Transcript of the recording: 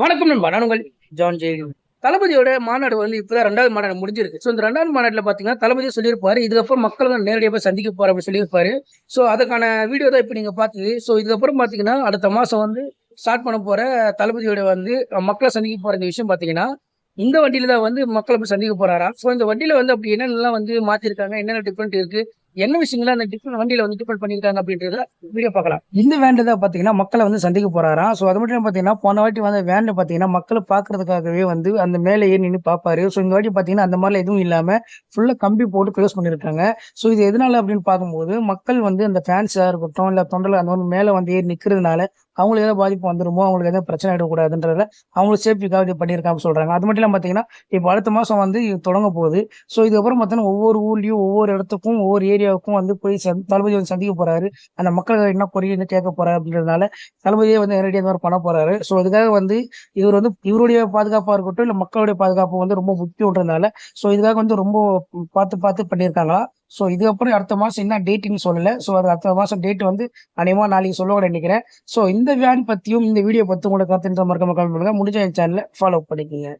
வணக்கம் நண்பா. நான் உங்கள் ஜான் ஜே. தளபதியோட மாநாடு வந்து இப்பதான் 2வது மாநாடு முடிஞ்சிருக்கு. ஸோ இந்த 2வது மாநாட்டுல பாத்தீங்கன்னா தளபதியும் சொல்லியிருப்பாரு, இதுக்கப்புறம் மக்கள் தான் நேரடியா போய் சந்திக்க போறேன் அப்படின்னு சொல்லியிருப்பாரு. ஸோ அதுக்கான வீடியோ தான் இப்ப நீங்க பார்த்தது. ஸோ இதுக்கப்புறம் பாத்தீங்கன்னா அடுத்த மாசம் வந்து ஸ்டார்ட் பண்ண போற தளபதியோட வந்து மக்களை சந்திக்க போற இந்த விஷயம் பாத்தீங்கன்னா, இந்த வண்டியில தான் வந்து மக்கள போய் சந்திக்க போறாராம். ஸோ இந்த வண்டியில வந்து அப்படி என்னென்னலாம் வந்து மாத்திருக்காங்க, என்னென்ன டிஃபரெண்ட் இருக்கு, என்ன விஷயங்கள அந்த டிஃபரெண்ட் வண்டியில வந்து டிஃபரெண்ட் பண்ணியிருக்காங்க அப்படின்றத வீடியோ பார்க்கலாம். இந்த வேன்ல தான் பாத்தீங்கன்னா மக்களை வந்து சந்திக்க போறாராம். ஸோ அது மட்டும் இல்லாம பாத்தீங்கன்னா போன வாட்டி வந்து வேன்ல பாத்தீங்கன்னா மக்களை பாக்குறதுக்காகவே வந்து அந்த மேலே ஏறி நின்னு பாப்பாரு. ஸோ இந்த வாட்டி பாத்தீங்கன்னா அந்த மாதிரிலாம் எதுவும் இல்லாம ஃபுல்லா கம்பி போட்டு க்ளோஸ் பண்ணியிருக்காங்க. ஸோ இது எதனால அப்படின்னு பார்க்கும்போது மக்கள் வந்து அந்த ஃபேன்ஸா இருக்கட்டும், இல்ல தொண்டர்கள் அந்த மாதிரி மேல வந்து ஏறி நிக்கிறதுனால அவங்களுக்கு ஏதாவது பாதிப்பு வந்துருமோ, அவங்களுக்கு எதாவது பிரச்சனை ஆயிடக்கூடாதுன்றதுல அவங்களுக்கு சேஃப்டிக்காக இது பண்ணியிருக்காங்கன்னு சொல்றாங்க. அது மட்டும் இல்லாம பாத்தீங்கன்னா, இப்ப அடுத்த மாசம் வந்து இது தொடங்க போகுது. ஸோ இதுக்கப்புறம் பாத்தீங்கன்னா ஒவ்வொரு ஊர்லயும், ஒவ்வொரு இடத்துக்கும், ஒவ்வொரு ஏரியாவுக்கும் வந்து போய் தளபதி வந்து சந்திக்க போறாரு. அந்த மக்கள் என்ன குறைன்னு கேட்க போறாரு அப்படின்றதுனால, தளபதியே வந்து நேரடியா இந்த மாரி பண்ண போறாரு. ஸோ அதுக்காக வந்து இவர் வந்து இவருடைய பாதுகாப்பா இருக்கட்டும், இல்ல மக்களுடைய பாதுகாப்பு வந்து ரொம்ப முக்கியம்ன்றதுனால, ஸோ இதுக்காக வந்து ரொம்ப பார்த்து பார்த்து பண்ணியிருக்காங்களாம். ஸோ இதுக்கப்புறம் அடுத்த மாசம் என்ன டேட்ன்னு சொல்லல. ஸோ அது அடுத்த மாசம் டேட் வந்து அநேகமா நாளைக்கு சொல்லுவாங்கன்னு நெனைக்கிறேன். ஸோ இந்த வேன் பத்தியும், இந்த வீடியோ பத்தி உங்களோட கருத்துன்ற மறக்காம கமெண்ட் பண்ணுங்க. முடிஞ்சா என் சேனல ஃபாலோ பண்ணிக்கங்க.